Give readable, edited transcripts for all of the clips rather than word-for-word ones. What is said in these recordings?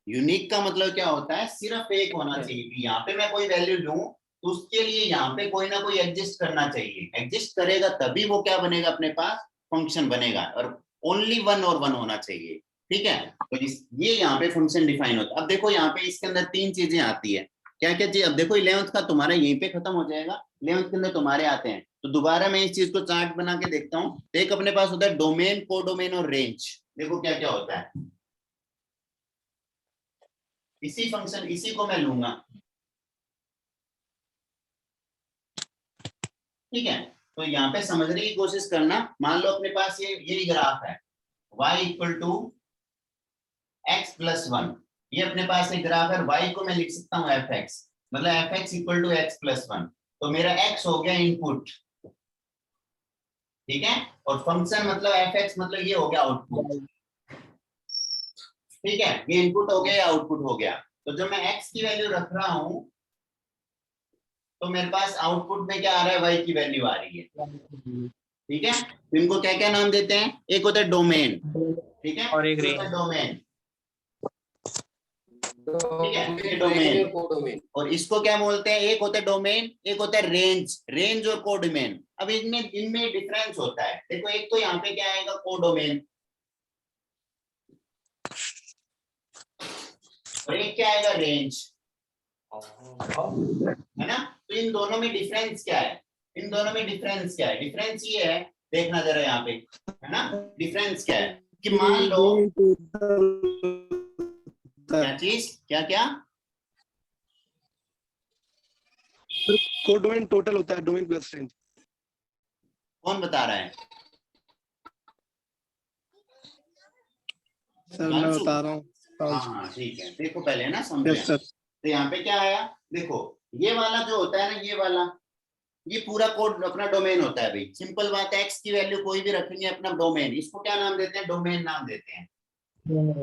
Unique का मतलब क्या होता है, सिर्फ एक होना चाहिए। यहाँ पे मैं कोई वैल्यू लूं तो उसके लिए यहाँ पे कोई ना कोई एग्जिस्ट करना चाहिए, एग्जिस्ट करेगा तभी वो क्या बनेगा, अपने पास फंक्शन बनेगा, और ओनली वन और वन होना चाहिए। ठीक है, तो ये यहाँ पे फंक्शन डिफाइन होता है। अब देखो यहाँ पे इसके अंदर तीन चीजें आती है, क्या क्या चीज। अब देखो 11th का तुम्हारा यहीं पे खत्म हो जाएगा, 11th के अंदर तुम्हारे आते हैं। तो दोबारा मैं इस चीज को चार्ट बना के देखता हूँ। तो एक अपने पास होता है डोमेन, कोडोमेन और रेंज। देखो क्या क्या होता है, इसी फंक्शन, इसी को मैं लूंगा। ठीक है, तो यहाँ पे समझने की कोशिश करना। मान लो अपने पास ये यही ग्राफ है, y equal to x plus one. ये अपने पास एक ग्राफ है, y को मैं लिख सकता हूँ एफ एक्स, मतलब f x equal to x plus one. तो मेरा x हो गया इनपुट, ठीक है, और फंक्शन मतलब एफ एक्स मतलब ये हो गया आउटपुट। ठीक है, ये इनपुट हो गया या आउटपुट हो गया। तो जब मैं x की वैल्यू रख रहा हूं तो मेरे पास आउटपुट में क्या आ रहा है, y की वैल्यू आ रही है। ठीक है, तो इनको क्या क्या नाम देते हैं, एक होता है डोमेन, ठीक है, और एक होता है डोमेन। ठीक है, ये डोमेन, और इसको क्या बोलते हैं, एक होता है डोमेन, एक होता है रेंज। रेंज और कोडोमेन, अब इनमें इनमें डिफरेंस होता है। देखो एक तो यहाँ पे क्या आएगा, कोडोमेन, और एक क्या आएगा, रेंज, है ना। तो इन दोनों में डिफरेंस क्या है, इन दोनों में डिफरेंस क्या है, डिफरेंस ये है, देखना जरा यहाँ पे, है ना। डिफरेंस क्या है कि मान लो, क्या चीज, क्या क्या, कोडोमेन टोटल होता है, डोमेन प्लस रेंज। कौन बता रहा है, सर मैं बता रहा हूँ। हाँ ठीक है, देखो पहले ना समझो। Yes sir. तो यहाँ पे क्या आया, देखो ये वाला जो होता है ना, ये वाला, ये पूरा कोड अपना डोमेन होता है भाई। सिंपल बात है, एक्स की वैल्यू कोई भी रखेंगे अपना डोमेन, इसको क्या नाम देते हैं, डोमेन नाम देते हैं।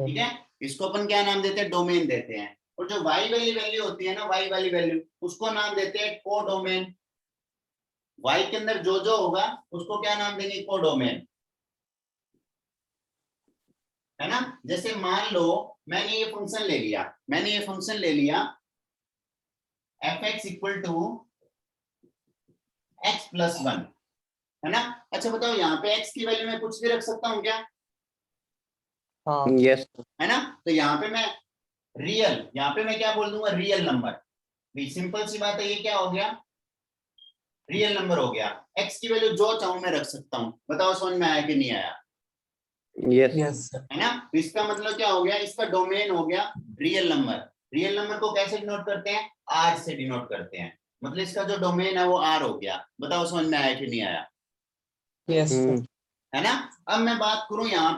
ठीक है, इसको अपन क्या नाम देते हैं, डोमेन देते हैं। और जो वाई वाली वैल्यू होती है ना, वाई वाली वैल्यू, उसको नाम देते हैं कोडोमेन। वाई के अंदर जो जो होगा उसको क्या नाम देंगे, कोडोमेन, है ना। जैसे मान लो मैंने ये फंक्शन ले लिया, मैंने ये फंक्शन ले लिया f x equal to x plus one, है ना। अच्छा बताओ, यहाँ पे x की वैल्यू में कुछ भी रख सकता हूँ क्या, हाँ यस है ना। तो यहाँ पे मैं रियल, यहाँ पे मैं क्या बोल दूंगा, रियल नंबर। सिंपल सी बात है, ये क्या हो गया, रियल नंबर हो गया। x की वैल्यू जो चाहूं मैं रख सकता हूँ। बताओ समझ में आया कि नहीं आया, यस है ना। तो इसका मतलब क्या हो गया, इसका डोमेन हो गया रियल नंबर। रियल नंबर को कैसे डिनोट करते हैं, आर से डिनोट करते हैं, मतलब इसका जो डोमेन है वो आर हो गया। बताओ समझ में आया कि नहीं आया, यस है ना। अब मैं बात करूं यहाँ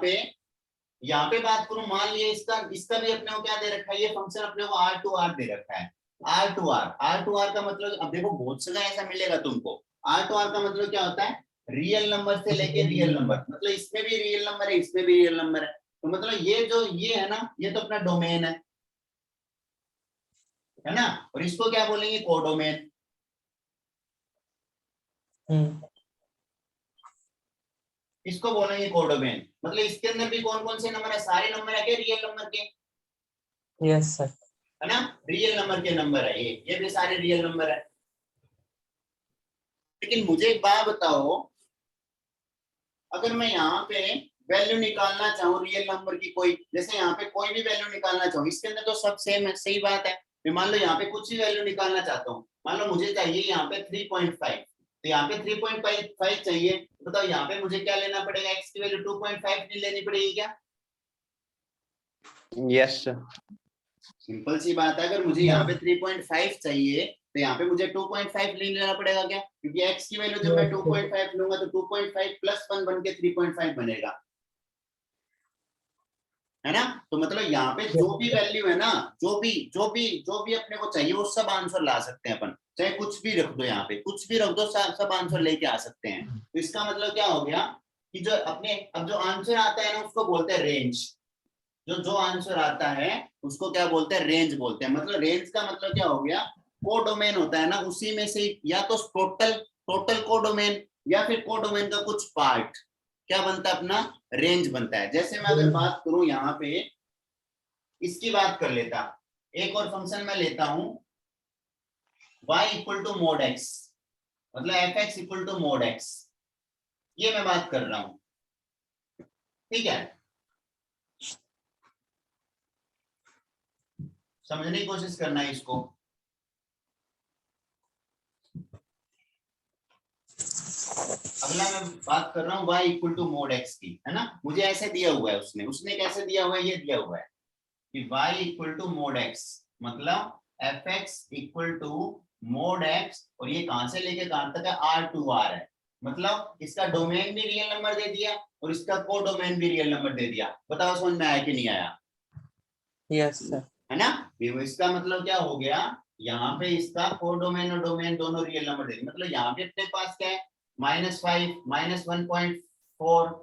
पे बात करूं, मान लिया इसका इसका भी अपने को क्या दे रखा है, ये फंक्शन अपने को आर टू आर दे रखा है। R to R, R to R का मतलब, अब देखो बहुत जगह ऐसा मिलेगा तुमको। आर टू आर का मतलब क्या होता है, रियल नंबर से लेके रियल नंबर, मतलब इसमें भी रियल नंबर है, इसमें भी रियल नंबर है। तो मतलब ये जो ये है ना, ये तो अपना डोमेन है ना। और इसको क्या बोलेंगे, कोडोमेन। इसको बोलेंगे कोडोमेन, मतलब इसके अंदर भी कौन कौन से नंबर है, सारे नंबर है क्या, रियल नंबर के, यस सर है ना। रियल नंबर के नंबर है ये भी सारे रियल नंबर है। लेकिन मुझे एक बात बताओ, अगर मैं यहाँ पे वैल्यू निकालना चाहूँ रियल नंबर की, कोई जैसे यहाँ पे कोई भी वैल्यू निकालना चाहूँ, इसके अंदर तो सब सेम है, सही बात है। मैं मान लो यहाँ पे कुछ भी वैल्यू निकालना चाहता हूँ, मान लो मुझे चाहिए यहाँ पे 3.5, तो यहाँ पे 3.5 चाहिए। बताओ यहाँ पे मुझे क्या लेना पड़ेगा, x की वैल्यू 2.5 नहीं लेनी पड़ेगी क्या, यस सिंपल सी बात है। अगर मुझे यहाँ पे 3.5 चाहिए तो यहाँ पे मुझे 2.5 नहीं लेना पड़ेगा क्या, क्योंकि x की वैल्यू जब मैं 2.5 लूंगा तो 2.5 प्लस 1 बन के 3.5 बनेगा, है ना। तो मतलब यहाँ पे जो भी वैल्यू है ना, जो भी अपने को चाहिए वो सब आंसर ला सकते हैं अपन, चाहे कुछ भी रख दो, यहाँ पे कुछ भी रख दो, सब आंसर लेके आ सकते हैं। तो इसका मतलब क्या हो गया कि जो अपने अब जो आंसर आता है ना उसको बोलते हैं रेंज। जो आंसर आता है उसको क्या बोलते हैं, रेंज बोलते हैं। मतलब रेंज का मतलब क्या हो गया, कोडोमेन होता है ना, उसी में से या तो टोटल कोडोमेन या फिर कोडोमेन का कुछ पार्ट क्या बनता है, अपना रेंज बनता है। जैसे मैं अगर बात करूं यहाँ पे इसकी बात कर लेता, एक और फंक्शन मैं लेता हूं y equal to mod x, मतलब fx equal to mod x, ये मैं बात कर रहा हूं, ठीक है। समझने की कोशिश करना है इसको। अगला मैं बात कर रहा हूँ y equal to mod x की, है ना। मुझे ऐसे दिया हुआ है, उसने कैसे दिया हुआ है, ये दिया हुआ है कि y equal to mod x, मतलब fx equal to mod x, और ये कहां से लेके कहां तक है, R टू R है। मतलब इसका डोमेन भी रियल नंबर दे दिया और इसका को डोमेन भी रियल नंबर दे दिया। बताओ समझ में आया कि नहीं आया? Yes sir. है ना। इसका मतलब क्या हो गया, यहाँ पे इसका को डोमेन और डोमेन दोनों रियल नंबर दे दिए। मतलब यहाँ पे अपने पास क्या है, -5, -1.4,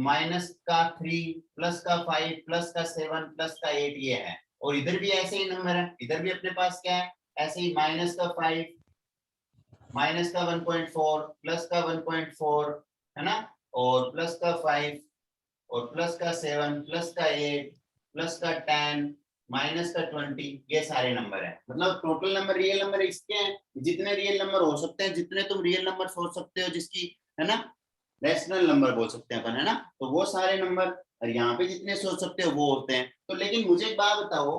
माइनस का 3, प्लस का 5, प्लस का 7, प्लस का 8, ये है। और इधर भी ऐसे ही नंबर है, इधर भी अपने पास क्या है, ऐसे ही माइनस का 5, माइनस का 1.4, प्लस का 1.4, है ना, और प्लस का 5, और प्लस का 7, प्लस का 8, प्लस का 10, माइनस का 20, ये सारे नंबर है। मतलब टोटल नंबर रियल नंबर इसके हैं, जितने रियल नंबर हो सकते हैं, जितने तुम रियल नंबर सोच सकते हो, जिसकी, है ना, रैशनल नंबर बोल सकते हैं अपन, है ना, तो वो सारे नंबर, और यहाँ पे जितने सोच सकते हो वो होते हैं। तो लेकिन मुझे एक बात बताओ,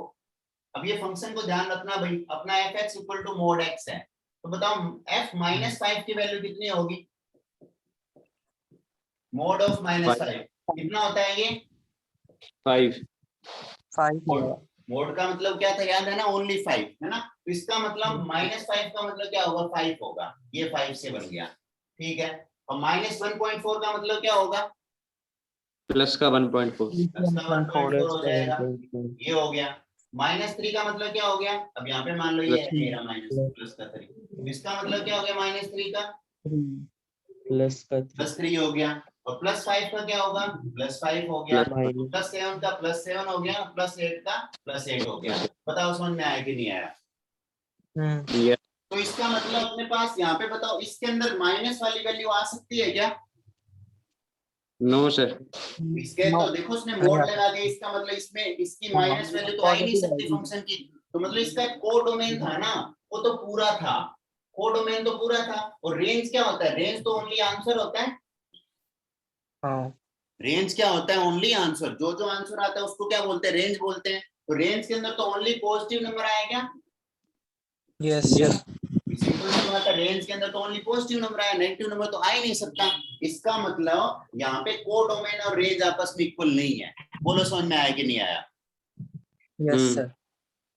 अब ये फंक्शन को ध्यान रखना भाई, अपना fx equal to mod x है, तो बताओ f -5 की वैल्यू कितनी होगी, मोड ऑफ -5 कितना होता है ये, 5। 5 मोड का मतलब क्या था, याद है ना, ओनली 5, है ना। तो इसका मतलब -5 का मतलब क्या होगा, 5 होगा, ये 5 से बन गया, ठीक है। और -1.4 का मतलब क्या होगा, प्लस का 1.4। प्लस का 1.4 हो जाएगा, ये हो गया। -3 का मतलब क्या हो गया, अब यहाँ पे मान लो ये है मेरा माइनस, प्लस का 3, इसका मतलब क्या हो गया, -3 का प्लस 3 हो गया। और +5 का क्या होगा, +5 हो गया। +7 का +7 हो गया, +8 का +8 हो गया। बताओ समझ में आया कि नहीं आया? तो इसका मतलब अपने पास यहाँ पे बताओ, इसके अंदर माइनस वाली वैल्यू आ सकती है क्या? No sir. इसके तो देखो उसने मोड लगा दिया, इसका मतलब इसमें इसकी माइनस वैल्यू तो आ ही नहीं सकती फंक्शन की। तो मतलब इसका को डोमेन था ना, वो तो पूरा था, को डोमेन तो पूरा था। और रेंज क्या होता है, रेंज तो ओनली आंसर होता है। रेंज क्या होता है, ओनली आंसर, जो जो आंसर आता है उसको क्या बोलते हैं, रेंज बोलते हैं। तो रेंज के अंदर तो ओनली पॉजिटिव नंबर आएगा। Yes sir. सिंपल सी बात है, रेंज के अंदर तो ओनली पॉजिटिव नंबर आया, नेगेटिव नंबर तो आ ही नहीं सकता। इसका मतलब यहाँ पे को डोमेन और रेंज आपस में इक्वल नहीं है। बोलो समझ में आया कि नहीं आया? Yes sir.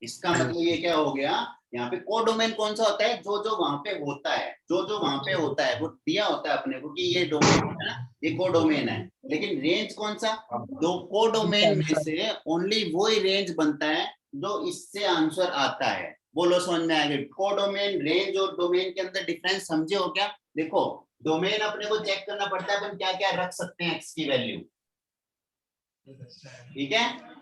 इसका मतलब ये क्या हो गया, यहाँ पे को डोमेन कौन सा होता है, जो जो वहां पे होता है, जो जो वहां पे होता है वो दिया होता है अपने को कि ये डोमेन है ना, ये को डोमेन है। लेकिन रेंज कौन सा, दो को डोमेन में से ओनली वो ही रेंज बनता है जो इससे आंसर आता है। बोलो समझ में आएगा? को डोमेन, रेंज और डोमेन के अंदर डिफरेंस समझे हो क्या? देखो डोमेन अपने को चेक करना पड़ता है अपन क्या क्या रख सकते हैं एक्स की वैल्यू, ठीक है।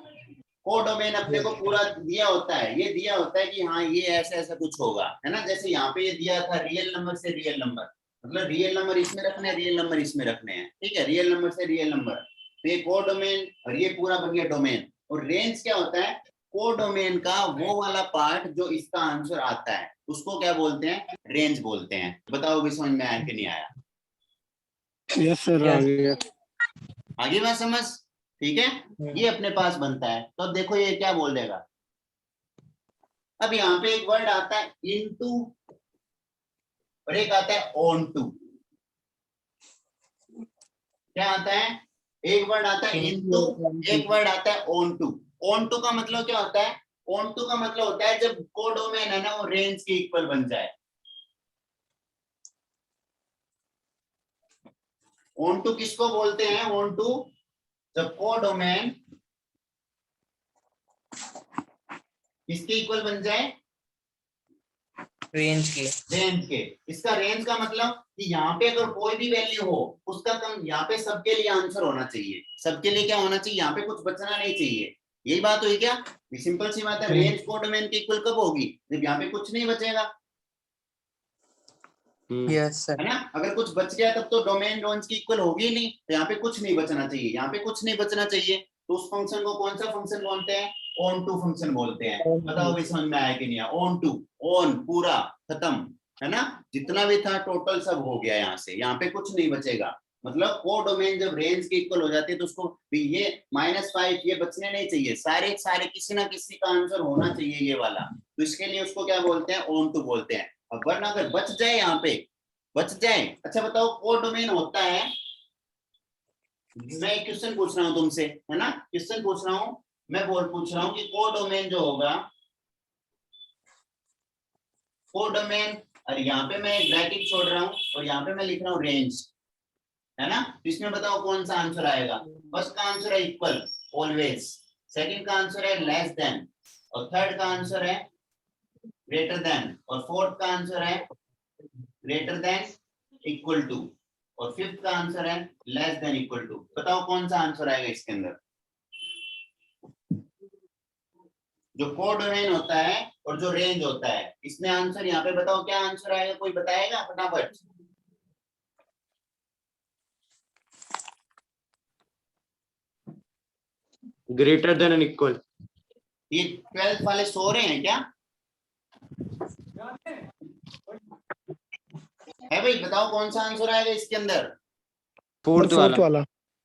को डोमेन अपने को पूरा दिया होता है, ये दिया होता है कि हाँ ये ऐसा ऐसा कुछ होगा, है ना। जैसे यहाँ पे ये दिया था रियल नंबर से रियल नंबर, मतलब रियल नंबर इसमें रखने हैं, रियल नंबर इसमें रखने हैं, ठीक है, रियल नंबर से रियल नंबर। तो ये को डोमेन और ये पूरा बन गया डोमेन। और रेंज क्या होता है, को डोमेन का वो वाला पार्ट जो इसका आंसर आता है उसको क्या बोलते हैं, रेंज बोलते हैं। बताओ भी समझ में आया कि नहीं आया? यस सर, आ गया। आगे बात समझ, ठीक है। ये अपने पास बनता है। तो अब देखो ये क्या बोल देगा, अब यहाँ पे एक वर्ड आता है इनटू और एक आता है ऑन टू। क्या आता है, एक वर्ड आता है इनटू, एक वर्ड आता है ऑन टू। ऑन टू का मतलब क्या होता है, ऑन टू का मतलब होता है जब को डोमेन है ना वो रेंज के इक्वल बन जाए। ऑन टू किसको बोलते हैं, ऑन टू जब को डोमेन किसके इक्वल बन जाए, रेंज के। रेंज के। इसका रेंज का मतलब कि यहाँ पे अगर कोई भी वैल्यू हो उसका कम, यहाँ पे सबके लिए आंसर होना चाहिए। सबके लिए क्या होना चाहिए, यहाँ पे कुछ बचना नहीं चाहिए। यही बात हुई क्या? सिंपल सी बात है, रेंज को डोमेन के इक्वल कब होगी, जब यहाँ पे कुछ नहीं बचेगा, यस सर। है ना। अगर कुछ बच गया तब तो डोमेन रेंज की इक्वल होगी नहीं। तो यहाँ पे कुछ नहीं बचना चाहिए, यहाँ पे कुछ नहीं बचना चाहिए। तो उस फंक्शन को कौन सा फंक्शन बोलते हैं, ऑन टू फंक्शन बोलते हैं। बताओ भाई समझ में आया कि नहीं आया? ऑन टू, ऑन पूरा खत्म, है ना, जितना भी था टोटल सब हो गया यहाँ से, यहाँ पे कुछ नहीं बचेगा। मतलब कोडोमेन जब रेंज के इक्वल हो जाती है तो उसको भी ये -5 ये बचने नहीं चाहिए, सारे सारे किसी ना किसी का आंसर होना चाहिए ये वाला, तो इसके लिए उसको क्या बोलते हैं? ऑन टू बोलते हैं। अब वरना अगर बच जाए यहाँ पे, बच जाए। अच्छा बताओ कोडोमेन होता है, मैं क्वेश्चन पूछ रहा हूँ तुमसे, है ना, क्वेश्चन पूछ रहा हूँ, मैं पूछ रहा हूँ कि कोडोमेन जो होगा, कोडोमेन, और यहाँ पे मैं ब्रैकेट छोड़ रहा हूँ और यहाँ पे मैं लिख रहा हूँ रेंज, है ना, तो इसमें बताओ कौन सा आंसर आएगा? फर्स्ट का आंसर है इक्वल ऑलवेज, सेकंड का आंसर है लेस देन, और थर्ड का आंसर है ग्रेटर देन, और फोर्थ का आंसर है ग्रेटर देन इक्वल टू, और फिफ्थ का आंसर है लेस देन इक्वल टू। बताओ कौन सा आंसर आएगा इसके अंदर? जो कोडोमेन होता है और जो रेंज होता है, इसमें आंसर यहाँ पे बताओ क्या आंसर आएगा? कोई बताएगा फटाफट? Greater than and equal. ये 12th वाले सो रहे हैं क्या? है भाई, बताओ कौन सा आंसर आएगा इसके अंदर? फोर्थ फोर्थ वाला। वाला।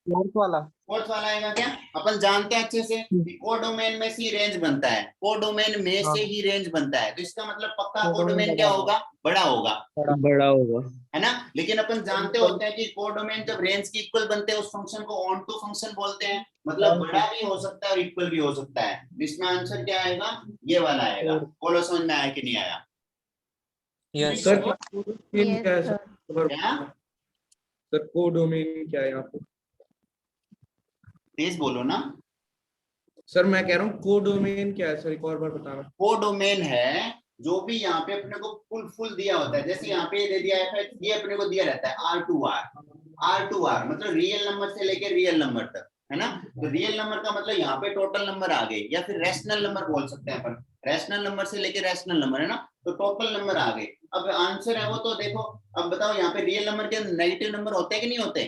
फोर्थ वाला। फोर्थ वाला आएगा क्या? अपन जानते हैं अच्छे से कि कोडोमेन में से ही रेंज बनता है, कोडोमेन में से ही रेंज बनता है, तो इसका मतलब पक्का कोडोमेन क्या होगा? बड़ा होगा, बड़ा होगा। है ना। लेकिन अपन जानते होते हैं कि कोडोमेन जब रेंज के इक्वल बनते हैं उस फंक्शन को ऑन टू फंक्शन बोलते हैं, मतलब बड़ा भी हो सकता है और इक्वल भी हो सकता है। इसमें आंसर क्या आएगा? ये वाला आएगा। बोलो समझ में आया कि नहीं आया? Yes sir sir. कोडोमेन क्या है सर? क्या? सर कोडोमेन क्या है यहाँ पे? तेज बोलो ना। सर मैं कह रहा हूँ कोडोमेन क्या है सर, एक और बार बताना। कोडोमेन है जो भी यहाँ पे अपने को फुल दिया होता है, जैसे यहाँ पे दे दिया है, ये अपने को दिया रहता है R2R मतलब रियल नंबर से लेकर रियल नंबर तक, है ना। तो रियल नंबर का मतलब यहाँ पे टोटल नंबर आ गए, या फिर रैशनल नंबर बोल सकते हैं अपन, रैशनल नंबर से लेकर रैशनल नंबर, है ना, तो टोटल नंबर आ गए। अब आंसर है वो, तो देखो अब बताओ यहाँ पे रियल नंबर के नेगेटिव नंबर होते हैं कि नहीं होते?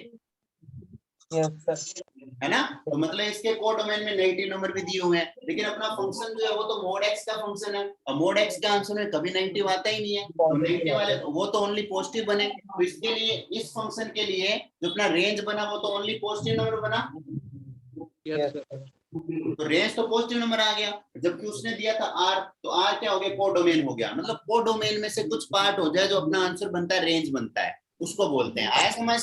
Yes sir. है ना, तो मतलब इसके कोडोमेन में नेगेटिव नंबर भी दिए हुए हैं, लेकिन अपना फंक्शन जो है वो तो मोड एक्स का फंक्शन है, और मोड एक्स का आंसर में कभी नेगेटिव आता ही नहीं है, तो नेगेटिव वाले वो तो ओनली पॉजिटिव बने, तो इसके लिए इस फंक्शन के लिए जो अपना रेंज बना वो तो ओनली पॉजिटिव नंबर बना, यस सर। तो रेंज तो पॉजिटिव नंबर आ गया, जबकि उसने दिया था आर, तो आर क्या हो गया? कोडोमेन हो गया। मतलब कोडोमेन में से कुछ पार्ट हो जाए जो अपना आंसर बनता है, रेंज बनता है, उसको बोलते हैं। आया समझ?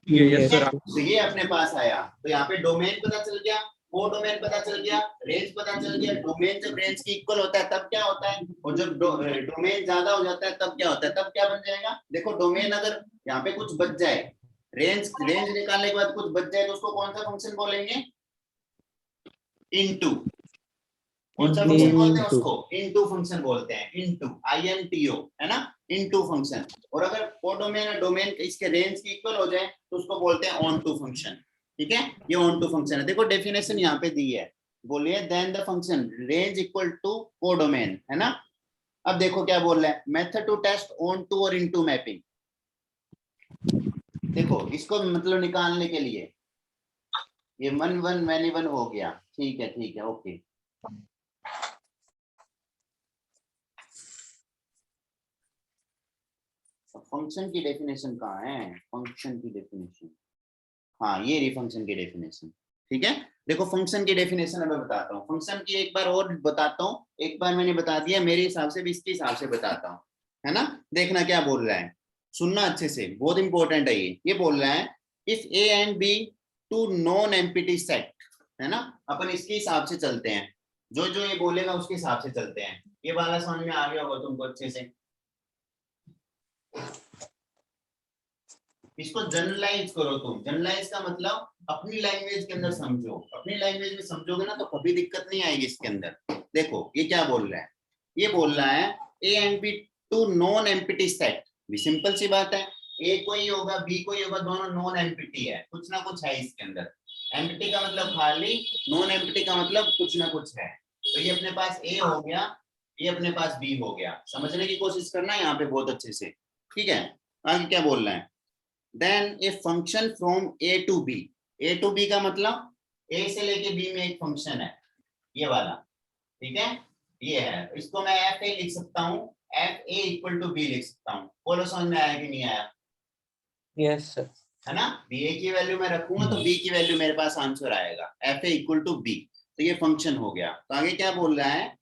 Yes sir. तो ये अपने पास आया, तो यहाँ पे डोमेन पता चल गया, कोडोमेन पता चल गया, रेंज पता चल गया। डोमेन जब रेंज की इक्वल होता है तब क्या होता है, और जब डोमेन ज्यादा हो जाता है तब क्या होता है? तब क्या बन जाएगा? देखो डोमेन अगर यहाँ पे कुछ बच जाए, रेंज निकालने के बाद कुछ बच जाए, तो उसको कौन सा फंक्शन बोलेंगे? इनटू। कौन सा फंक्शन बोलते हैं उसको? इनटू फंक्शन बोलते हैं, इनटू INTO, है ना, इनटू फंक्शन। और अगर कोडोमेन और डोमेन इसके रेंज की इक्वल हो जाए तो उसको बोलते हैं ऑन टू फंक्शन। ठीक है, ये ऑन टू फंक्शन है। देखो डेफिनेशन यहाँ पे दी है, बोलिए then the function range equal to codomain, है ना। अब देखो क्या बोल रहा है, method to test onto और इनटू मैपिंग। देखो इसको मतलब निकालने के लिए ये 1 1 मैनी 1 हो गया, ठीक है ओके। फंक्शन की डेफिनेशन कहाँ है? फंक्शन की डेफिनेशन, हाँ ये रही फंक्शन की डेफिनेशन। ठीक है, देखो फंक्शन की डेफिनेशन मैं बताता हूँ, फंक्शन की एक बार और बताता हूँ, एक बार मैंने बता दिया, मेरे हिसाब से भी इसके हिसाब से बताता हूँ, है ना। देखना क्या बोल रहा है, सुनना अच्छे से, बहुत इंपॉर्टेंट है ये बोल रहा है if A and B two non empty set, है ना, अपन इसके हिसाब से चलते हैं, जो जो ये बोलेगा उसके हिसाब से चलते हैं। ये वाला समझ में आ गया होगा तुमको अच्छे से। इसको जनरलाइज करो तुम, जनरलाइज का मतलब अपनी लैंग्वेज के अंदर समझो, अपनी लैंग्वेज में समझोगे ना तो कभी दिक्कत नहीं आएगी इसके अंदर। देखो ये क्या बोल रहा है, ये बोल रहा है A and B two non empty set, भी सिंपल सी बात है, A कोई होगा B कोई होगा, दोनों नॉन एम्प्टी है, कुछ ना कुछ है इसके अंदर। एम्प्टी का मतलब खाली, नॉन एम्प्टी का मतलब कुछ ना कुछ है। तो ये अपने पास A हो गया, ये अपने पास B हो गया, समझने की कोशिश करना यहाँ पे बहुत अच्छे से। ठीक है, आगे क्या बोल रहा है, then a function from A to B, A to B का मतलब ए से लेके बी में एक फंक्शन है ये वाला, ठीक है, ये है, इसको मैं एफ ए लिख सकता हूँ, f A equal to B लिख सकता हूँ। बोलो समझ में आया कि नहीं आया? Yes sir. है ना, बी ए की वैल्यू मैं रखूंगा तो बी की वैल्यू मेरे पास आंसर आएगा, f A equal to B. तो ये फंक्शन हो गया। तो आगे क्या बोल रहा है,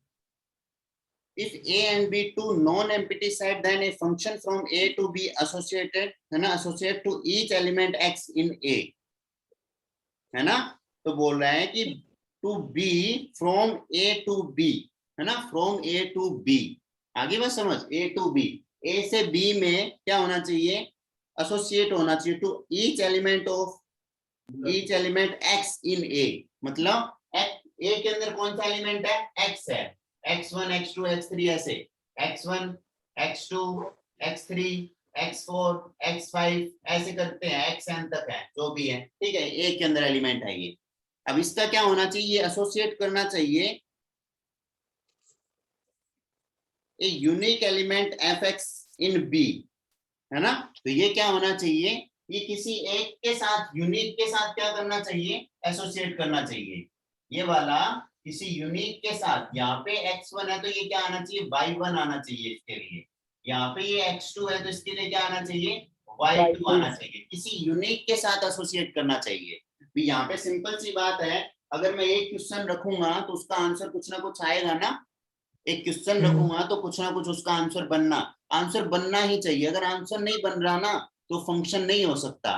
if a and b two non-empty set then a function from a to b associated, है ना, associate to each element x in a, है ना। तो बोल रहा है कि to b from a to b, है ना, from a to b, आगे बस समझ, a to b, a से b में क्या होना चाहिए, एसोसिएट होना चाहिए to each element of, each element x in a, मतलब a के अंदर कौन सा एलिमेंट है, x है, x1 x2 x3 ऐसे, x1 x2 x3 x4 x5 ऐसे करते हैं, xn तक है जो भी है, ठीक है, a के अंदर एलिमेंट है ये। अब इसका क्या होना चाहिए, एसोसिएट करना चाहिए a unique element fx in b, है ना। तो ये क्या होना चाहिए, ये किसी एक के साथ, यूनिक के साथ क्या करना चाहिए, एसोसिएट करना चाहिए, ये वाला किसी यूनिक के साथ। यहाँ पे x1 है तो ये क्या आना चाहिए, y1 आना चाहिए इसके लिए, यहाँ पे ये x2 है तो इसके लिए क्या आना चाहिए, y2 आना चाहिए, किसी यूनिक के साथ एसोसिएट करना चाहिए। भी यहाँ पे सिंपल सी बात है, अगर मैं एक क्वेश्चन रखूंगा तो उसका आंसर कुछ ना कुछ आएगा ना, एक क्वेश्चन रखूंगा तो कुछ ना कुछ उसका आंसर बनना ही चाहिए। अगर आंसर नहीं बन रहा ना तो फंक्शन नहीं हो सकता।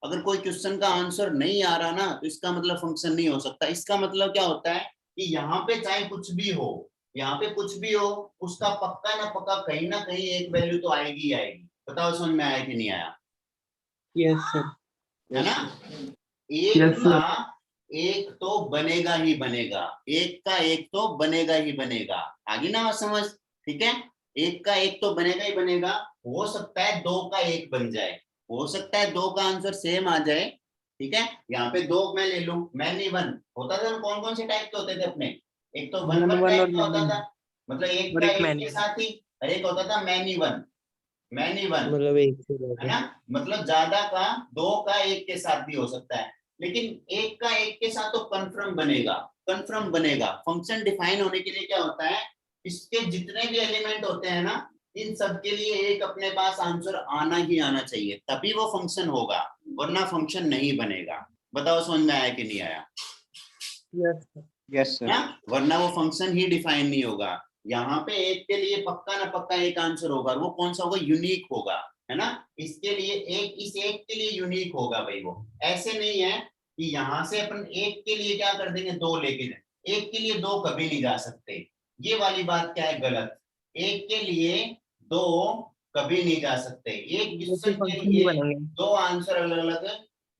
अगर कोई क्वेश्चन का आंसर नहीं आ रहा ना तो इसका मतलब फंक्शन नहीं हो सकता। इसका मतलब क्या होता है कि यहाँ पे चाहे कुछ भी हो, यहाँ पे कुछ भी हो, उसका पक्का ना पक्का कहीं ना कहीं एक वैल्यू तो आएगी ही आएगी। बताओ समझ में आया कि नहीं आया? Yes sir. है ना, एक का एक तो बनेगा ही बनेगा, एक का एक तो बनेगा ही बनेगा, आगे ना समझ, ठीक है, एक का एक तो बनेगा ही बनेगा। हो सकता है दो का एक बन जाए, हो सकता है दो का आंसर सेम आ जाए, ठीक है। यहाँ पे दो मैं ले लूं, मैनी वन होता था, कौन कौन से टाइप के होते थे अपने, एक तो वन वन टाइप का होता था, मतलब एक का एक के साथ ही, और एक होता था मैनी वन, मतलब एक से है ना, मतलब ज्यादा का, दो का एक के साथ भी हो सकता है, लेकिन एक का एक के साथ तो कंफर्म बनेगा। फंक्शन डिफाइन होने के लिए क्या होता है, इसके जितने भी एलिमेंट होते हैं ना, इन सब के लिए एक अपने पास आंसर आना ही आना चाहिए, तभी वो फंक्शन होगा, वरना फंक्शन नहीं बनेगा। बताओ समझ में आया कि नहीं आया? Yes sir. वरना वो फंक्शन ही डिफाइन नहीं होगा। यहाँ पे एक के लिए पक्का ना पक्का एक आंसर होगा, वो कौन सा होगा, यूनिक होगा, है ना। इसके लिए एक, इस एक के लिए यूनिक होगा भाई, वो ऐसे नहीं है कि यहाँ से अपन एक के लिए क्या कर देंगे, दो लेके जाए, एक के लिए दो कभी नहीं जा सकते, ये वाली बात क्या है, गलत। एक के लिए दो कभी नहीं जा सकते, एक क्वेश्चन के लिए दो आंसर अलग अलग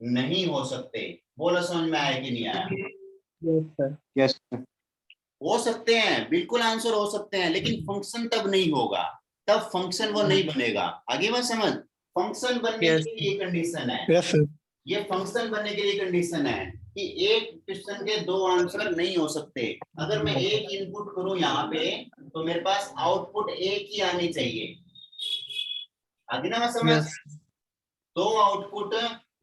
नहीं हो सकते। बोलो समझ में आया कि नहीं आया? Yes sir. हो सकते हैं, बिल्कुल आंसर हो सकते हैं, लेकिन फंक्शन तब नहीं होगा, तब फंक्शन वो नहीं बनेगा। आगे बात समझ, फंक्शन बनने के लिए कंडीशन है, यस सर। ये फंक्शन बनने के लिए कंडीशन है कि एक क्वेश्चन के दो आंसर नहीं हो सकते। अगर मैं एक इनपुट करूं यहाँ पे तो मेरे पास आउटपुट एक ही आनी चाहिए, आगे ना मैं समझ, दो आउटपुट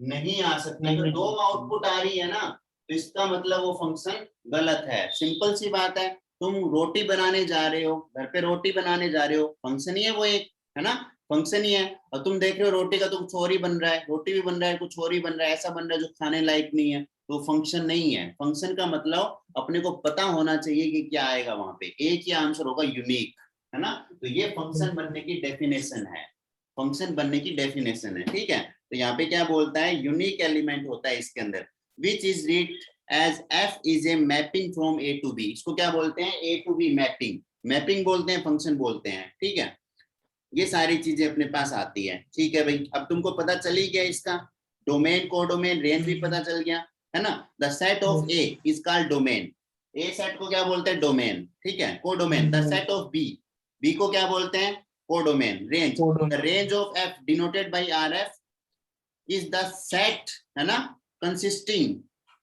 नहीं आ सकते। अगर दो आउटपुट आ रही है ना तो इसका मतलब वो फंक्शन गलत है। सिंपल सी बात है, तुम रोटी बनाने जा रहे हो, घर पे रोटी बनाने जा रहे हो, फंक्शन ही है वो एक, है ना, फंक्शन ही है। और तुम देख रहे हो रोटी का कुछ और ही बन रहा है, रोटी भी बन रहा है, कुछ और ही बन रहा है, ऐसा बन रहा है जो खाने लायक नहीं है, तो फंक्शन नहीं है। फंक्शन का मतलब अपने को पता होना चाहिए कि क्या आएगा वहां पे, एक ही आंसर होगा, यूनिक, है ना। तो ये फंक्शन बनने की डेफिनेशन है, फंक्शन बनने की डेफिनेशन है, ठीक है। तो यहाँ पे क्या बोलता है, यूनिक एलिमेंट होता है इसके अंदर, which is read as f is a mapping from A to B. इसको क्या बोलते हैं, A to B mapping, mapping बोलते हैं, फंक्शन बोलते हैं, ठीक है। ये सारी चीजें अपने पास आती है, ठीक है भाई। अब तुमको पता चल ही गया इसका डोमेन, कोडोमेन, रेंज भी पता चल गया, है ना। The set of A is called domain, A set को क्या बोलते हैं, डोमेन, ठीक है। Codomain, the set of B, B को क्या बोलते हैं, codomain. Range, the range of f denoted by R f is the set, है ना, consisting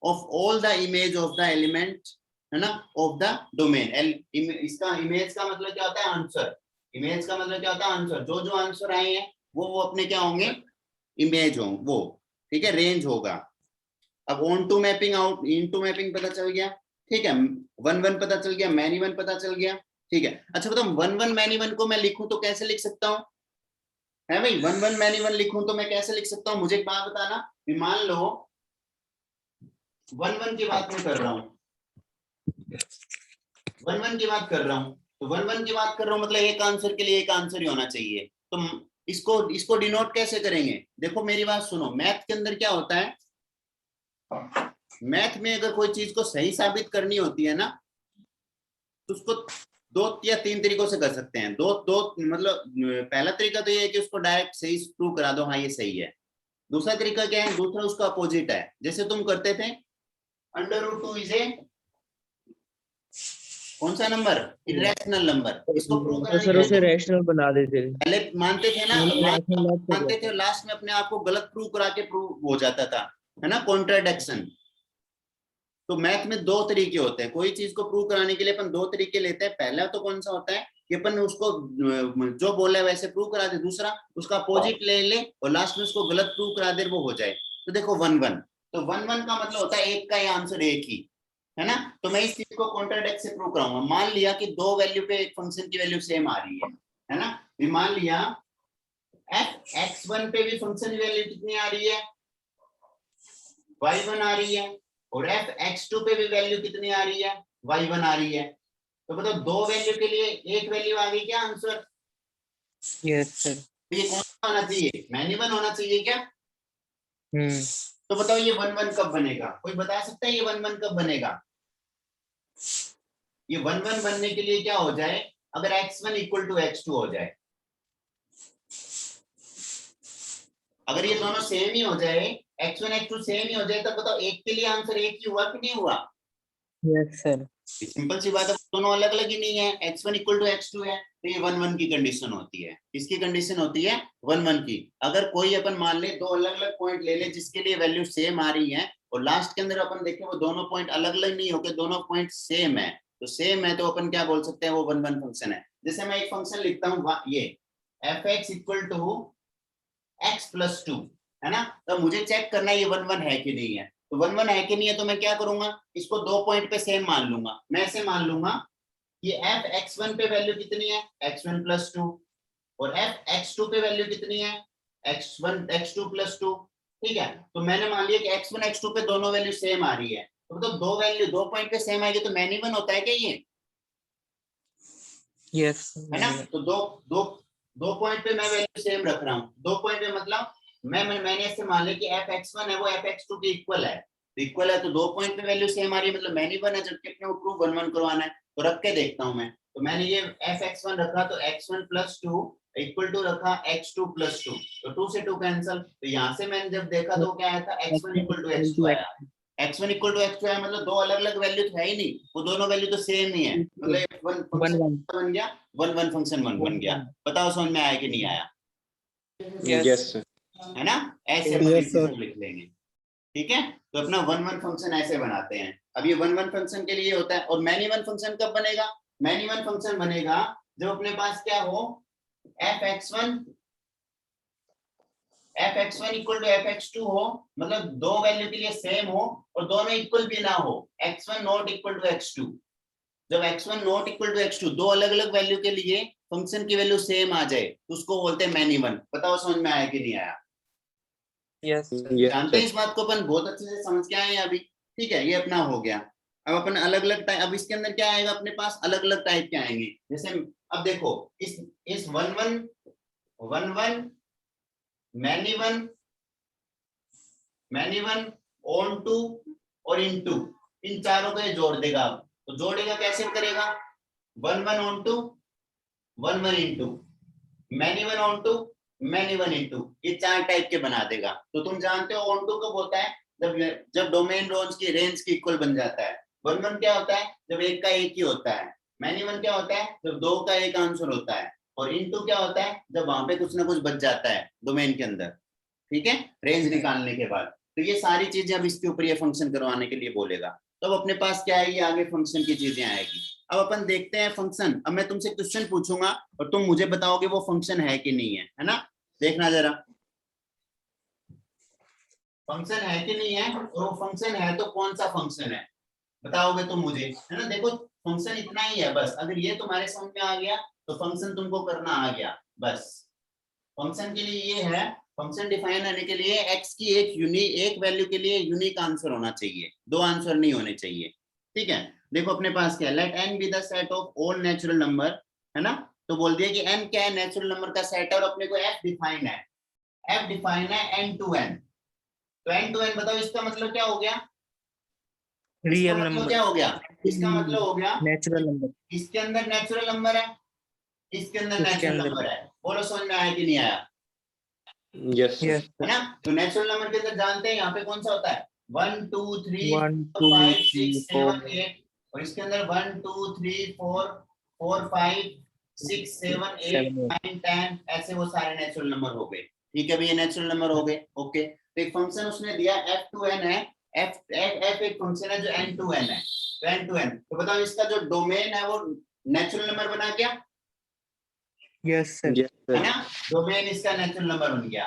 of all the image of the element, है ना, of the domain। इसका इमेज का मतलब क्या होता है, आंसर। इमेज का मतलब क्या होता है, आंसर। जो जो आंसर आए हैं वो अपने क्या होंगे, इमेज होंगे वो, ठीक है। रेंज होगा, अब onto mapping, out into mapping पता चल गया, ठीक है, 1 1 पता चल गया, मैनी 1 पता चल गया, ठीक है। अच्छा बताओ 1 1 मैनी 1 को मैं लिखूं तो कैसे लिख सकता हूँ, है भाई, 1 1 मैनी 1 लिखूं तो मैं कैसे लिख सकता हूँ, मुझे एक बात बताना, मान लो 1 1 की बात मैं कर रहा हूँ, 1 1 की बात कर रहा हूँ, तो 1 1 की बात कर रहा हूँ मतलब एक आंसर के लिए एक आंसर ही होना चाहिए, तो इसको डिनोट कैसे करेंगे, देखो मेरी बात सुनो, मैथ के अंदर क्या होता है, मैथ में अगर कोई चीज को सही साबित करनी होती है ना, तो उसको 2 या 3 तरीकों से कर सकते हैं, दो मतलब पहला तरीका तो ये है कि उसको डायरेक्ट सही प्रूव करा दो, हाँ ये सही है। दूसरा तरीका क्या है, दूसरा उसका अपोजिट है, जैसे तुम करते थे √2 इज ए कौन सा नंबर, इरेशनल नंबर, इसको प्रूव तो सर उसे रैशनल बना देते थे। पहले मानते थे ना, rational बात कर मानते रहे थे, लास्ट में अपने आप को गलत प्रूव करा के प्रूव हो जाता था, है ना, कॉन्ट्राडिक्शन। तो मैथ में 2 तरीके होते हैं, कोई चीज को प्रूव कराने के लिए अपन 2 तरीके लेते हैं, पहला तो कौन सा होता है कि अपन उसको जो बोला है वैसे प्रूव करा दे, दूसरा उसका अपोजिट ले ले और लास्ट में उसको गलत प्रूव करा दे, वो हो जाए। तो देखो 1 1, तो 1 1 का मतलब होता है एक का ही आंसर एक ही, है ना, तो मैं इस चीज को कॉन्ट्राडिक्ट से प्रूव कराऊंगा। मान लिया कि 2 वैल्यू पे एक फंक्शन की वैल्यू सेम आ रही है ना, मान लिया f(x1) पे भी फंक्शन की वैल्यू कितनी आ रही है, y1 आ रही है, और f(x2) पे भी वैल्यू कितनी आ रही है, y1 आ रही है, तो बताओ 2 वैल्यू के लिए एक वैल्यू आ गई क्या आंसर, Yes, sir. तो ये कौन सा होना चाहिए, मैनी 1 होना चाहिए क्या, Hmm. तो बताओ ये 1 1 कब बनेगा, कोई बता सकता है ये 1 1 कब बनेगा, ये 1 1 बनने के लिए क्या हो जाए, अगर x1 इक्वल टू x2 हो जाए, अगर ये दोनों सेम ही हो जाए, x1 x2 सेम ही हो जाए, तब बताओ एक के लिए आंसर एक ही हुआ कि नहीं हुआ, Yes, sir. सिंपल सी बात है, दोनों अलग अलग ही नहीं है, x1 इक्वल टू x2 है, तो ये 1 1 की कंडीशन होती है, इसकी कंडीशन होती है 1 1 की। अगर कोई अपन मान ले 2 अलग अलग पॉइंट ले ले जिसके लिए वैल्यू सेम आ रही है, और लास्ट के अंदर अपन देखें वो दोनों पॉइंट अलग अलग नहीं होके दोनों पॉइंट सेम है, तो सेम है तो अपन क्या बोल सकते हैं, वो 1 1 फंक्शन है। जैसे मैं एक फंक्शन लिखता हूँ ये f(x) इक्वल टू x+2, है ना, तो मुझे चेक करना है ये 1 1 है कि नहीं है, तो 1 1 है कि नहीं है, तो मैं क्या करूंगा, इसको 2 पॉइंट पे सेम मान लूंगा, मैं ऐसे मान लूंगा ये f(x1) पे वैल्यू कितनी है, x1+2, और f(x2) पे वैल्यू कितनी है, x2+2, ठीक है, तो मैंने मान लिया कि x1 x2 पे दोनों वैल्यू सेम आ रही है, तो मतलब 2 वैल्यू 2 पॉइंट पे सेम आएगी तो मैनी 1 होता है क्या ये, Yes. है ना, तो दो पॉइंट पे मैं वैल्यू सेम रख रहा हूँ, 2 पॉइंट पे मतलब मैंने ऐसे मान लिया कि f(x1) है वो f(x2) के इक्वल है, इक्वल है तो 2 पॉइंट पे वैल्यू सेम आ रही है, मतलब मैनी 1 है, जबकि अपने को प्रूफ 1 1 करवाना है, तो रख के देखता हूँ मैं, तो मैंने ये f(x1) रखा तो x1+2 इक्वल टू रखा x2+2, तो 2 से 2 कैंसिल, तो यहाँ से मैंने जब देखा तो क्या आया था, x1 इक्वल टू x2 आया, x1 इक्वल टू x2 आया, मतलब 2 अलग अलग वैल्यू तो है ही नहीं, वो दोनों वैल्यू तो सेम ही है, मतलब 1 फंक्शन बन गया, 1 1 फंक्शन 1 बन गया। बताओ समझ में आया कि नहीं आया, Yes, sir. है ना, ऐसे अपन इसी से लिख लेंगे, ठीक है, तो अपना 1 1 फंक्शन ऐसे बनाते हैं। अब ये 1 1 फंक्शन के लिए होता है, और मैनी 1 फंक्शन कब बनेगा, मैनी 1 फंक्शन बनेगा जब अपने पास क्या हो, f(x1) इक्वल टू f(x2) हो, मतलब 2 वैल्यू के लिए सेम हो और दोनों इक्वल भी ना हो, x1 not equal to x2, जब x1 not equal to x2 दो अलग अलग वैल्यू के लिए फंक्शन की वैल्यू सेम आ जाए तो उसको बोलते हैं मैनी 1। बताओ समझ में आया कि नहीं आया, Yes, sir. Yes, जानते हैं sir. इस बात को, अपन बहुत अच्छे से समझ के आए हैं अभी, ठीक है, ये अपना हो गया। अब अपन अलग अलग टाइप, अब इसके अंदर क्या आएगा अपने पास, अलग अलग टाइप के आएंगे, जैसे अब देखो इस 1 1 मैनी 1 ऑन टू और इनटू, इन चारों को ये जोड़ देगा, तो जोड़ेगा कैसे करेगा, 1 1 onto 1 1 into, many 1 onto many 1 into, ये 4 टाइप के बना देगा। तो तुम जानते हो ऑन टू कब होता है, जब डोमेन रेंज की इक्वल बन जाता है। 1 1 क्या होता है, जब एक का एक ही होता है। मैनी 1 क्या होता है, जब 2 का एक आंसर होता है। और इनटू क्या होता है, जब वहां पे कुछ ना कुछ बच जाता है डोमेन के अंदर, ठीक है, रेंज निकालने के बाद। तो ये सारी चीजें अब इसके ऊपर ये फंक्शन करवाने के लिए बोलेगा, तो अब अपने पास क्या है, ये आगे फंक्शन की चीजें आएगी। अब अपन देखते हैं फंक्शन, अब मैं तुमसे क्वेश्चन पूछूंगा और तुम मुझे बताओगे वो फंक्शन है कि नहीं है, है ना, देखना जरा। फंक्शन है कि नहीं है, और वो फंक्शन है तो कौन सा फंक्शन है बताओगे तुम मुझे, है ना। देखो फंक्शन इतना ही है बस, अगर ये तुम्हारे समझ में आ गया तो फंक्शन तुमको करना आ गया बस। फंक्शन के लिए ये है, फंक्शन डिफाइन होने के लिए x की एक वैल्यू के लिए यूनिक आंसर होना चाहिए, दो आंसर नहीं होने चाहिए, ठीक है। देखो अपने पास क्या है, let n be the set of all natural number, है ना। तो बोल दिया कि n क्या है, नेचुरल नंबर का सेट है, और अपने को f डिफाइन है, f डिफाइन है n to n। तो n to n बताओ इसका मतलब क्या हो गया, इसका रियल मतलब नंबर, क्या हो गया, इसका मतलब हो गया नेचुरल नंबर, इसके अंदर नेचुरल नंबर है, इसके अंदर इसके नेचुरल अंदर। नंबर है। बोलो समझ में आया कि नहीं आया, Yes, sir. यस है ना। तो नेचुरल नंबर के अंदर जानते हैं यहाँ पे कौन सा होता है, 1 2 3 1 4 2 5 3 6 7 4 8, और इसके अंदर 1 2 3 4 4 5 6 7 8 7 9 10, ऐसे वो सारे नेचुरल नंबर हो गए, ठीक है। ये नेचुरल नंबर हो गए, ओके। तो एक फंक्शन उसने दिया f to n है, f एक फंक्शन है जो n to n है, तो n to n। तो बताओ इसका जो डोमेन है वो नेचुरल नंबर बना क्या, यस सर, Yes, है sir. ना। डोमेन इसका नेचुरल नंबर बन गया,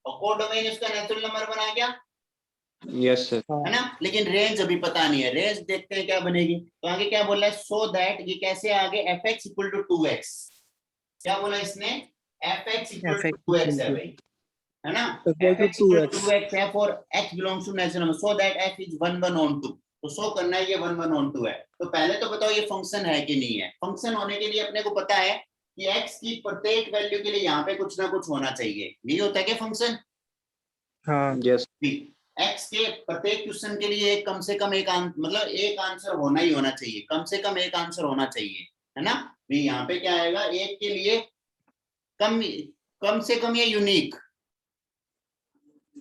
और कोडोमेन इसका नेचुरल नंबर बना क्या, Yes, sir. है ना। लेकिन रेंज अभी पता नहीं है, रेंज देखते हैं क्या बनेगी। तो आगे क्या बोला है, सो दैट, ये कैसे आगे fx इक्वल टू 2x, क्या बोला इसने, fx इक्वल टू 2x है भाई, है ना। fx इक्वल टू 2x है for x belongs to natural number, so that f is 1 1 on 2। तो शो करना है ये 1 1 on 2 है। तो पहले तो बताओ ये फंक्शन है कि नहीं है। फंक्शन होने के लिए अपने को पता है कि x की प्रत्येक वैल्यू के लिए यहाँ पे कुछ ना कुछ होना चाहिए, नहीं होता क्या फंक्शन। हाँ Yes. x के प्रत्येक क्वेश्चन के लिए कम से कम एक मतलब एक आंसर होना ही होना चाहिए, कम से कम एक आंसर होना चाहिए, है ना। भी यहाँ पे क्या आएगा, एक के लिए कम से कम ये यूनिक है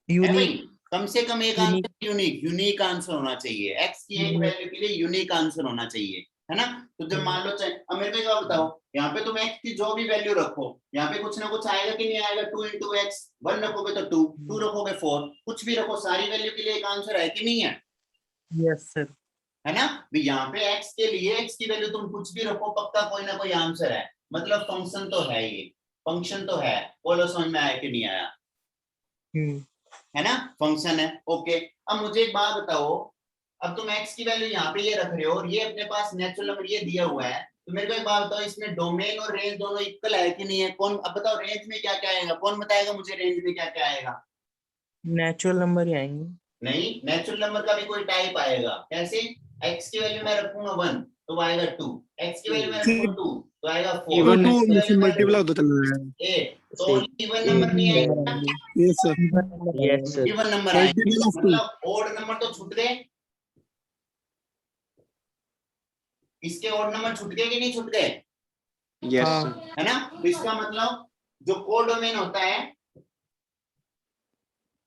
भाई, यूनिक, कम से कम एक यूनिक, आंसर यूनिक आंसर होना चाहिए, x की एक वैल्यू के लिए यूनिक आंसर होना चाहिए, है ना। तो जब मान लो चाहे, अब मेरे को एक बात बताओ, यहाँ पे तुम x की जो भी वैल्यू रखो, यहाँ पे कुछ ना कुछ आएगा कि नहीं आएगा, 2 into x, 1 रखोगे तो 2, 2 रखोगे 4, कुछ भी रखो, सारी वैल्यू के लिए एक आंसर है कि नहीं है, यस सर, है ना। भी यहाँ पे x के लिए x की वैल्यू तुम कुछ भी रखो, पक्का कोई ना कोई आंसर है, मतलब फंक्शन तो है, ये फंक्शन तो है। बोलो समझ में आया कि नहीं आया, है ना, फंक्शन है, ओके। अब मुझे एक बात बताओ, अब तुम x की वैल्यू यहाँ पे ये रख रहे हो, और ये अपने पास नेचुरल नंबर ये दिया हुआ है, तो मेरे को एक बात बताओ, इसमें डोमेन और रेंज दोनों इक्वल है कि नहीं है, कौन, अब बताओ रेंज में क्या क्या आएगा, कौन बताएगा मुझे रेंज में क्या क्या आएगा। नेचुरल नंबर ही आएंगे। नहीं, नेचुरल नंबर का भी कोई टाइप आएगा, कैसे, x की वैल्यू मैं रखूंगा 1 तो वो आएगा 2, x की वैल्यू मैं रखूंगा 2 तो आएगा 4, Even x की वैल्यू मैं मल्टीप्लाई होता चल रहा है। 8, तो ओनली इवन नंबर नहीं आएगा, yes sir. Yes sir, even number आएंगे, मल्टीपल ऑफ 2। मतलब ओड नंबर तो छूट गए, इसके ओड नंबर छूट गए कि नहीं छूट गए, Yes, हाँ, sir. है ना। तो इसका मतलब जो कोडोमेन होता है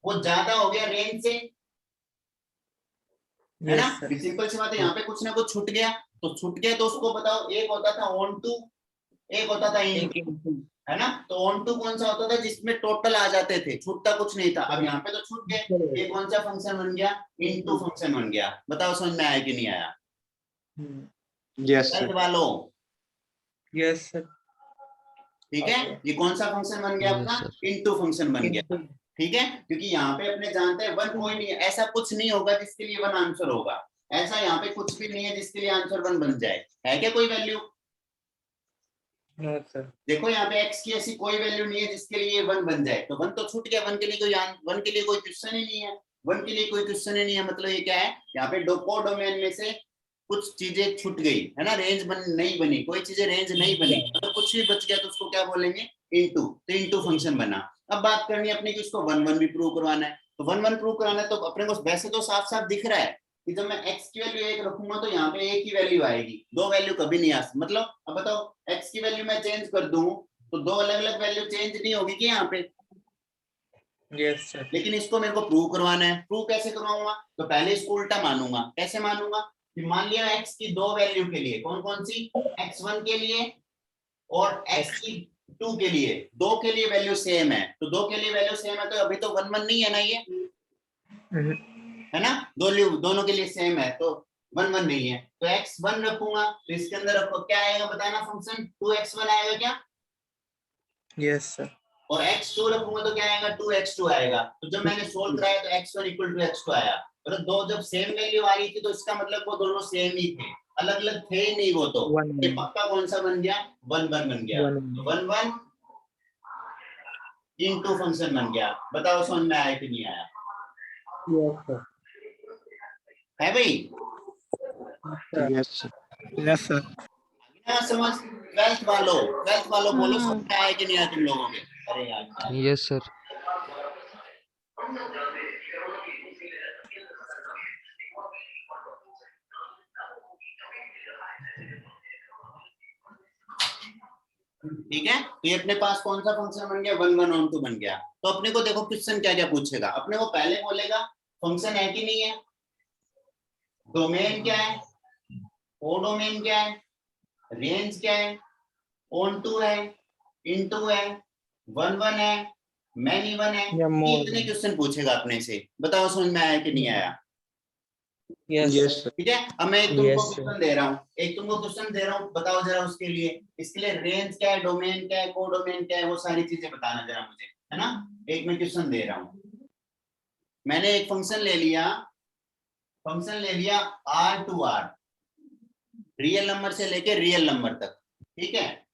वो ज्यादा हो गया रेंज से, है ना। यस सर, सिंपल सी बात है, यहाँ पे कुछ ना कुछ छूट गया, तो छूट गया तो उसको बताओ, एक होता था ऑन टू, एक होता था इन, है ना। तो ऑन टू कौन सा होता था, जिसमें टोटल आ जाते थे, छूटता कुछ नहीं था। अब यहाँ पे तो छूट गए, ये कौन सा फंक्शन बन गया, इनटू फंक्शन बन गया। बताओ समझ में आया कि नहीं आया, Yes, sir. गलत वालों, यस सर, ठीक है। ये कौन सा फंक्शन बन गया अपना, इनटू फंक्शन बन गया, ठीक है। क्योंकि यहाँ पे अपने जानते हैं 1 कोई नहीं है, ऐसा कुछ नहीं होगा जिसके लिए 1 आंसर होगा, ऐसा यहाँ पे कुछ भी नहीं है जिसके लिए आंसर 1 बन जाए, है क्या कोई वैल्यू। नो सर, देखो यहाँ पे x की ऐसी कोई वैल्यू नहीं है जिसके लिए 1 बन जाए, तो 1 तो छूट गया, 1 के लिए कोई 1 के लिए कोई क्वेश्चन ही नहीं है, 1 के लिए कोई क्वेश्चन ही नहीं है। मतलब ये क्या है, यहाँ पे कोडोमेन में से कुछ चीजें छूट गई, है ना, रेंज नहीं बनी, कोई चीजें रेंज नहीं बनी, मतलब कुछ भी बच गया तो उसको क्या बोलेंगे, इनटू, तो इनटू फंक्शन बना। अब बात करनी है अपनी कि उसको 1 1 भी प्रूव करवाना है, तो 1 1 प्रूव कराना है, तो अपने को वैसे तो साफ साफ दिख रहा है कि जब मैं x की वैल्यू 1 रखूंगा तो यहाँ पे एक ही वैल्यू आएगी, दो वैल्यू कभी नहीं आ सकती। मतलब अब बताओ x की वैल्यू मैं चेंज कर दूं तो दो अलग अलग वैल्यू चेंज नहीं होगी कि यहाँ पे, यस सर, लेकिन इसको मेरे को प्रूव करवाना है। प्रूव कैसे करवाऊंगा, तो पहले इसको उल्टा मानूंगा। कैसे मानूंगा, कि मान लिया x की दो वैल्यू के लिए, कौन कौन सी, x1 के लिए और x की 2 के लिए, दो के लिए वैल्यू सेम है, तो दो के लिए वैल्यू सेम है तो अभी तो 1 1 नहीं है ना, ये है ना, दोनों के लिए सेम है तो 1 1 नहीं है, तो x1 रखूंगा, तो इसके अंदर रखो क्या आएगा बताना, फंक्शन 2x1 आएगा क्या, यस सर, और x2 रखूंगा तो क्या आएगा 2x2 आएगा। तो जब मैंने सोल्व कराया तो x1 इक्वल टू x2 आया। मतलब दो जब सेम वैल्यू आ रही थी तो इसका मतलब वो दोनों सेम ही थे, अलग अलग थे ही नहीं वो। तो One, ये one. पक्का कौन सा बन गया 1 1 बन गया। 1, 1. 1 1 इनटू फंक्शन बन गया। बताओ समझ में आया कि नहीं आया? Yes, sir. है भाई? Yes, sir. Yes, sir. ना समझ? 12th वालों बोलो समझ में आया कि नहीं आया तुम लोगों के? अरे यार Yes, sir. ठीक है। तो ये अपने पास कौन सा फंक्शन बन गया 1 1 2 बन गया। तो अपने को देखो क्वेश्चन क्या क्या पूछेगा। अपने को पहले बोलेगा फंक्शन है कि नहीं है, डोमेन क्या है, कोडोमेन क्या है, रेंज क्या है, ऑन टू है, इनटू है, 1 1 है, मैनी 1 है। या more इतने than. क्वेश्चन पूछेगा अपने से। बताओ समझ में आया कि नहीं आया? Yes, Yes, sir. sir. ठीक है। अब मैं एक तुमको Yes, sir. क्वेश्चन दे रहा हूँ, बताओ जरा उसके लिए। इसके लिए रेंज क्या है, डोमेन क्या है, कोडोमेन क्या है, वो सारी चीजें बताना जरा मुझे, है ना। एक मैं क्वेश्चन दे रहा हूँ। मैंने एक फंक्शन ले लिया R to R, real number से लेके रियल नंबर तक, ठीक है।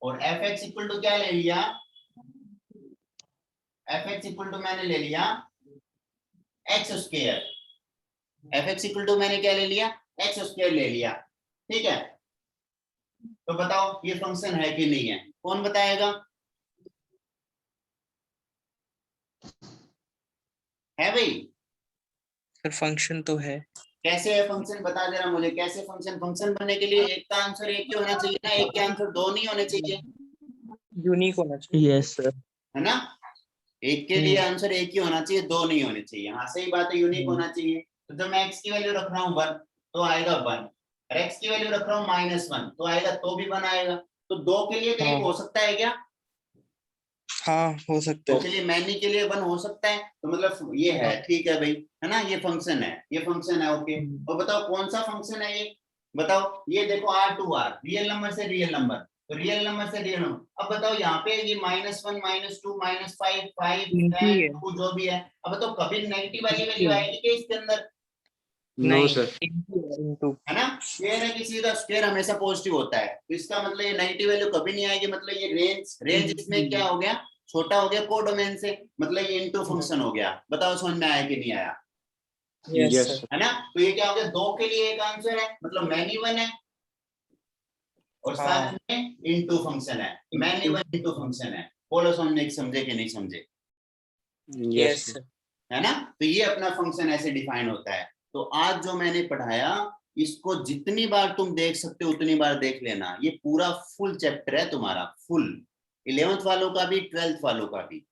और fx इक्वल टू क्या ले लिया, fx इक्वल टू मैंने ले लिया x square, fx equal to मैंने क्या ले लिया एक्स स्क्वायर ले लिया, ठीक है। तो बताओ ये फंक्शन है कि नहीं है, कौन बताएगा? है भाई? Sir, function तो है. कैसे है फंक्शन, बता जरा मुझे कैसे फंक्शन बनने के लिए एक का आंसर एक ही होना चाहिए ना, एक के आंसर दो नहीं होने चाहिए, Unique होना चाहिए. Yes, sir. है ना। एक के लिए आंसर एक ही होना चाहिए, दो नहीं होने चाहिए। हाँ सही बात है, यूनिक होना चाहिए। तो जब मैं x की वैल्यू रख रहा हूँ 1 तो आएगा 1, और x की वैल्यू रख रहा हूँ -1 तो आएगा, तो भी 1 आएगा। तो दो के लिए तो एक हाँ। हो सकता है क्या? हाँ, हो सकता दो है. के लिए मैनी के लिए 1 हो सकता है। तो मतलब ये है, ठीक है भाई, है ना। ये फंक्शन है, ओके। और बताओ कौन सा फंक्शन है ये, बताओ। ये देखो R to R, real number से रियल नंबर, तो रियल नंबर से रियल नंबर। अब बताओ यहाँ पे ये -1 -2 -5 5 इनकी 10 है. 2 जो भी है। अब बताओ कभी नेगेटिव वाली वैल्यू आएगी क्या इसके अंदर? No, नहीं, sir. into. है ना। ये है कि सीधा स्क्वायर हमेशा पॉजिटिव होता है, तो इसका मतलब ये नेगेटिव वैल्यू कभी नहीं आएगी। मतलब ये रेंज इसमें क्या हो गया, छोटा हो गया कोडोमेन से, मतलब ये इनटू फंक्शन हो गया। बताओ समझ में आया कि नहीं आया? Yes, Yes, sir. sir. है ना। तो ये क्या हो गया, दो के लिए एक आंसर है, मतलब मैनी 1 है, और हाँ. साथ में इनटू फंक्शन है, मैनी 1 इनटू फंक्शन है। बोलो समझे कि नहीं समझे? Yes, Yes, sir. sir. है ना। तो ये अपना फंक्शन ऐसे डिफाइन होता है। तो आज जो मैंने पढ़ाया इसको जितनी बार तुम देख सकते हो उतनी बार देख लेना। ये पूरा फुल चैप्टर है तुम्हारा, फुल 11th वालों का भी 12th वालों का भी।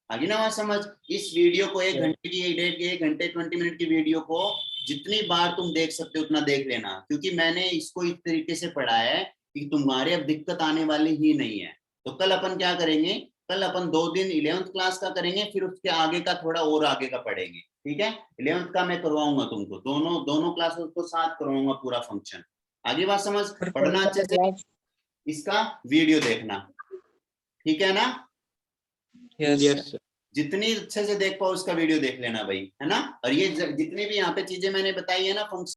आगे ना वहां समझ। इस वीडियो को 1 घंटे की 1 घंटे 20 मिनट की वीडियो को जितनी बार तुम देख सकते हो उतना देख लेना, क्योंकि मैंने इसको इस तरीके से पढ़ाया है कि तुम्हारे अब दिक्कत आने वाली ही नहीं है। तो कल अपन क्या करेंगे, कल अपन 2 दिन 11th क्लास का करेंगे, फिर उसके आगे का थोड़ा और आगे का पढ़ेंगे, ठीक है। 11th का मैं करवाऊंगा तुमको, दोनों क्लासेस को साथ करवाऊंगा पूरा फंक्शन। आगे बात समझ। पढ़ना अच्छे से, इसका वीडियो देखना, ठीक है ना। Yes, Yes, sir. sir. जितनी अच्छे से देख पाओ उसका वीडियो देख लेना भाई, है ना। और ये जितनी भी यहाँ पे चीजें मैंने बताई है ना फंक्शन